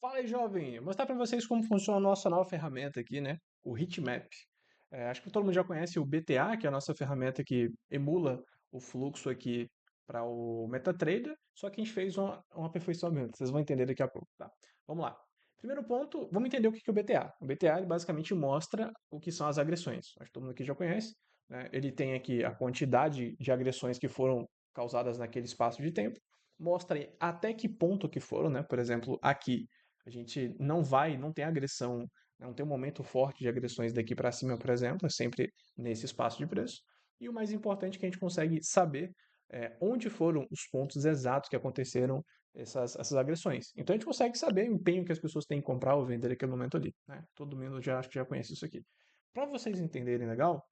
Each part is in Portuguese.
Fala aí, jovem! Vou mostrar para vocês como funciona a nossa nova ferramenta aqui, né? O Heatmap. Acho que todo mundo já conhece o BTA, que é a nossa ferramenta que emula o fluxo aqui para o MetaTrader, só que a gente fez um aperfeiçoamento. Vocês vão entender daqui a pouco, tá? Vamos lá. Primeiro ponto, vamos entender o que é o BTA. O BTA ele basicamente mostra o que são as agressões. Acho que todo mundo aqui já conhece, né? Ele tem aqui a quantidade de agressões que foram causadas naquele espaço de tempo, mostra até que ponto que foram, né? Por exemplo, aqui a gente não tem agressão, não tem um momento forte de agressões daqui para cima, por exemplo, é sempre nesse espaço de preço. E o mais importante é que a gente consegue saber onde foram os pontos exatos que aconteceram essas agressões. Então a gente consegue saber o empenho que as pessoas têm em comprar ou vender naquele momento ali. Né? Todo mundo já acho que já conhece isso aqui. Para vocês entenderem legal,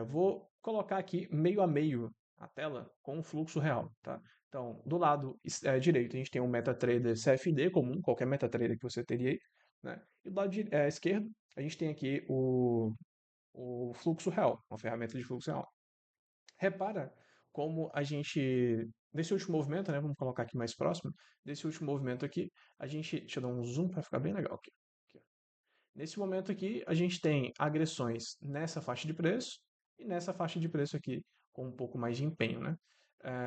vou colocar aqui meio a meio a tela com o fluxo real. Tá? Então, do lado direito, a gente tem um MetaTrader CFD comum, qualquer MetaTrader que você teria aí, né? E do lado esquerdo, a gente tem aqui o fluxo real, uma ferramenta de fluxo real. Repara como a gente, nesse último movimento, né? Vamos colocar aqui mais próximo, desse último movimento aqui, a gente, deixa eu dar um zoom para ficar bem legal aqui. Nesse momento aqui, a gente tem agressões nessa faixa de preço e nessa faixa de preço aqui com um pouco mais de empenho, né?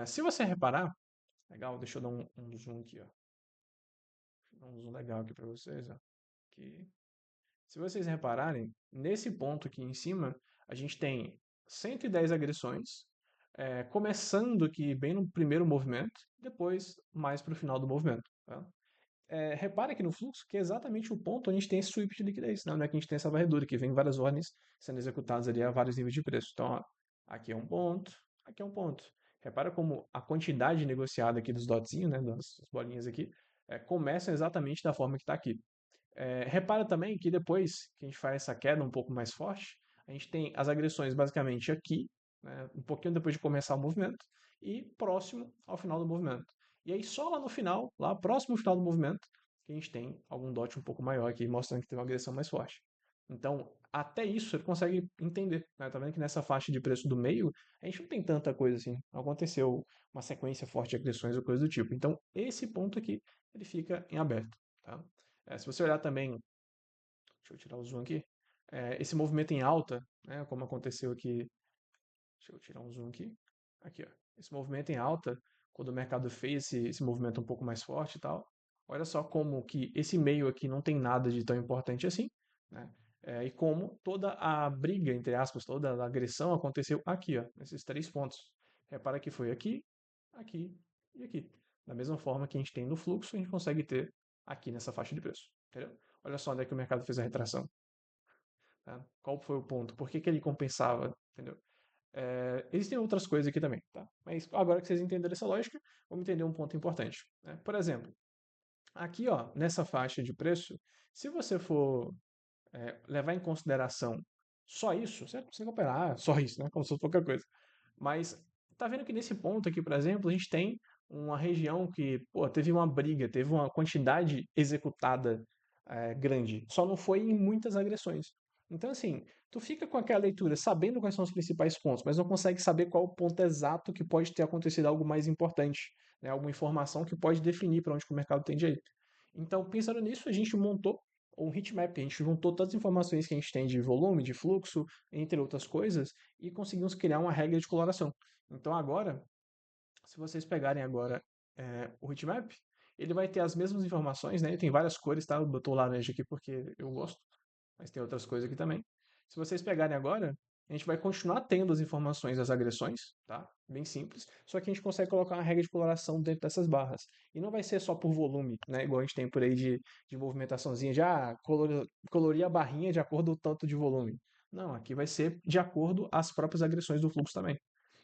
Se você reparar, legal, deixa eu dar um zoom aqui, ó. Deixa eu dar um zoom legal aqui para vocês, ó. Aqui. Se vocês repararem, nesse ponto aqui em cima, a gente tem 110 agressões, começando aqui bem no primeiro movimento, depois mais para o final do movimento. Tá? Repara aqui no fluxo que é exatamente o ponto onde a gente tem esse sweep de liquidez, né? Onde é que a gente tem essa varredura, que vem várias ordens sendo executadas ali a vários níveis de preço. Então, ó, aqui é um ponto, aqui é um ponto. Repara como a quantidade negociada aqui dos dotzinhos, né, das bolinhas aqui, começam exatamente da forma que está aqui. Repara também que depois que a gente faz essa queda um pouco mais forte, a gente tem as agressões basicamente aqui, né, um pouquinho depois de começar o movimento, e próximo ao final do movimento. E aí só lá no final, lá próximo ao final do movimento, que a gente tem algum dot um pouco maior aqui, mostrando que tem uma agressão mais forte. Então, até isso ele consegue entender. Né? Tá vendo que nessa faixa de preço do meio, a gente não tem tanta coisa assim. Não aconteceu uma sequência forte de agressões ou coisa do tipo. Então, esse ponto aqui, ele fica em aberto. Tá? Se você olhar também, deixa eu tirar o zoom aqui, esse movimento em alta, né, como aconteceu aqui, deixa eu tirar um zoom aqui, ó, esse movimento em alta, quando o mercado fez esse movimento um pouco mais forte e tal, olha só como que esse meio aqui não tem nada de tão importante assim, né, e como toda a briga, entre aspas, toda a agressão aconteceu aqui, ó, nesses três pontos. Repara que foi aqui, aqui e aqui. Da mesma forma que a gente tem no fluxo, a gente consegue ter aqui nessa faixa de preço. Entendeu? Olha só onde é que o mercado fez a retração. Tá? Qual foi o ponto? Por que ele compensava? Entendeu? Existem outras coisas aqui também. Tá? Mas agora que vocês entenderam essa lógica, vamos entender um ponto importante. Né? Por exemplo, aqui ó, nessa faixa de preço, se você for levar em consideração só isso, você não consegue operar só isso, né? Como se fosse pouca coisa. Mas tá vendo que nesse ponto aqui, por exemplo, a gente tem uma região que pô, teve uma briga, teve uma quantidade executada grande, só não foi em muitas agressões. Então, assim, tu fica com aquela leitura sabendo quais são os principais pontos, mas não consegue saber qual o ponto exato que pode ter acontecido algo mais importante, né? Alguma informação que pode definir para onde que o mercado tem jeito. Então, pensando nisso, a gente montou um heatmap, a gente juntou todas as informações que a gente tem de volume, de fluxo, entre outras coisas, e conseguimos criar uma regra de coloração. Então agora, se vocês pegarem agora o heatmap, ele vai ter as mesmas informações, né? Ele tem várias cores, tá? Eu botou laranja aqui porque eu gosto, mas tem outras cores aqui também. Se vocês pegarem agora, a gente vai continuar tendo as informações das agressões, tá? Bem simples, só que a gente consegue colocar uma regra de coloração dentro dessas barras. E não vai ser só por volume, né? Igual a gente tem por aí de movimentaçãozinha, já colorir a barrinha de acordo com o tanto de volume. Não, aqui vai ser de acordo às próprias agressões do fluxo também.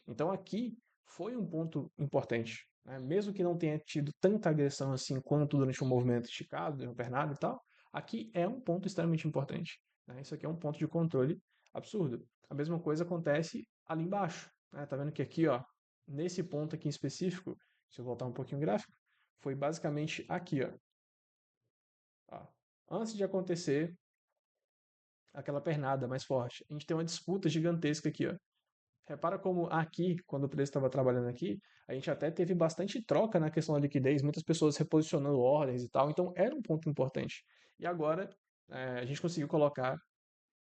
Então aqui foi um ponto importante. Né? Mesmo que não tenha tido tanta agressão assim quanto durante o movimento esticado, pernado e tal, aqui é um ponto extremamente importante. Né? Isso aqui é um ponto de controle absurdo. A mesma coisa acontece ali embaixo. Né? Tá vendo que aqui, ó, nesse ponto aqui em específico, se eu voltar um pouquinho o gráfico, foi basicamente aqui, ó. Ó. Antes de acontecer aquela pernada mais forte, a gente tem uma disputa gigantesca aqui, ó. Repara como aqui, quando o preço estava trabalhando aqui, a gente até teve bastante troca na questão da liquidez, muitas pessoas reposicionando ordens e tal, então era um ponto importante. E agora a gente conseguiu colocar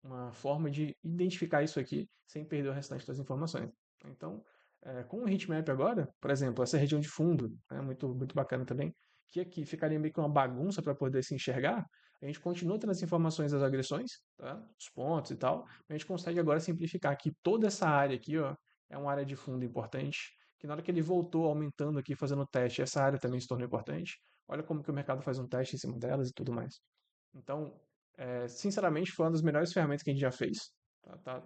uma forma de identificar isso aqui sem perder o restante das informações. Então, com o heatmap agora, por exemplo, essa região de fundo, é muito bacana também, que aqui ficaria meio que uma bagunça para poder se enxergar, a gente continua tendo as informações das agressões, tá? Os pontos e tal, a gente consegue agora simplificar que toda essa área aqui, ó, é uma área de fundo importante, que na hora que ele voltou aumentando aqui, fazendo o teste, essa área também se tornou importante. Olha como que o mercado faz um teste em cima delas e tudo mais. Então, sinceramente, foi uma das melhores ferramentas que a gente já fez.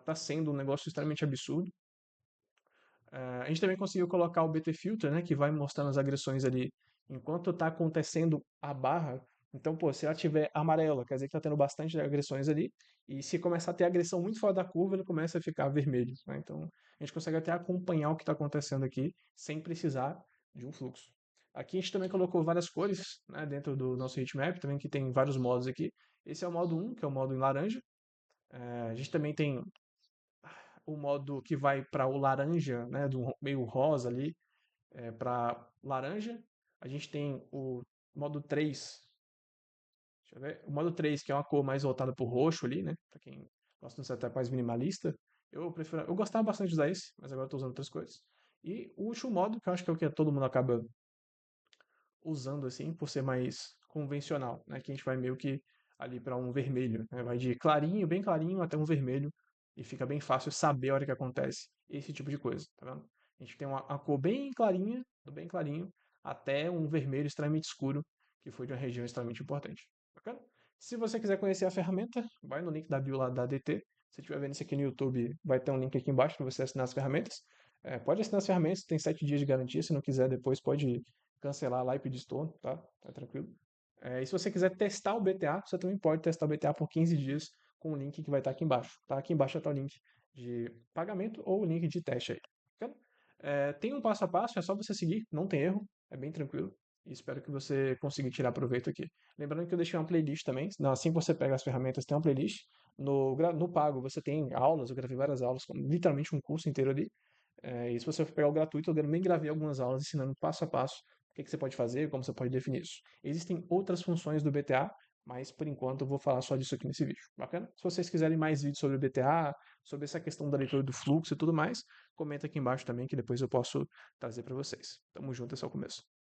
Tá sendo um negócio extremamente absurdo. A gente também conseguiu colocar o BT Filter, né, que vai mostrando as agressões ali enquanto está acontecendo a barra. Então, pô, se ela tiver amarela, quer dizer que está tendo bastante agressões ali. E se começar a ter agressão muito fora da curva, ele começa a ficar vermelho, né? Então, a gente consegue até acompanhar o que está acontecendo aqui sem precisar de um fluxo. Aqui a gente também colocou várias cores, né, dentro do nosso heatmap, também que tem vários modos aqui. Esse é o modo 1, que é o modo em laranja. A gente também tem o modo que vai para o laranja, né, do meio rosa ali, para laranja. A gente tem o modo 3, deixa eu ver, o modo 3 que é uma cor mais voltada para o roxo ali, né, para quem gosta de um setup mais minimalista. Eu gostava bastante de usar esse, mas agora estou usando outras cores. E o último modo, que eu acho que é o que todo mundo acaba usando assim, por ser mais convencional, né? Que a gente vai meio que ali para um vermelho, né? Vai de clarinho, bem clarinho, até um vermelho e fica bem fácil saber a hora que acontece esse tipo de coisa, tá vendo? A gente tem uma cor bem clarinha, do bem clarinho, até um vermelho extremamente escuro, que foi de uma região extremamente importante. Bacana? Se você quiser conhecer a ferramenta, vai no link da bio lá da ADT. Se estiver vendo isso aqui no YouTube, vai ter um link aqui embaixo para você assinar as ferramentas. Pode assinar as ferramentas, tem 7 dias de garantia. Se não quiser, depois pode cancelar lá e pedir estorno, tá? Tá tranquilo. E se você quiser testar o BTA, você também pode testar o BTA por 15 dias com o link que vai estar aqui embaixo. Tá? Aqui embaixo está o link de pagamento ou o link de teste aí. Tá? Tem um passo a passo, é só você seguir, não tem erro, é bem tranquilo. E espero que você consiga tirar proveito aqui. Lembrando que eu deixei uma playlist também. Assim que você pega as ferramentas, tem uma playlist. No pago você tem aulas, eu gravei várias aulas, literalmente um curso inteiro ali. E se você for pegar o gratuito, eu também gravei algumas aulas ensinando passo a passo o que você pode fazer, como você pode definir isso. Existem outras funções do BTA, mas por enquanto eu vou falar só disso aqui nesse vídeo. Bacana? Se vocês quiserem mais vídeos sobre o BTA, sobre essa questão da leitura do fluxo e tudo mais, comenta aqui embaixo também que depois eu posso trazer para vocês. Tamo junto, esse é o começo.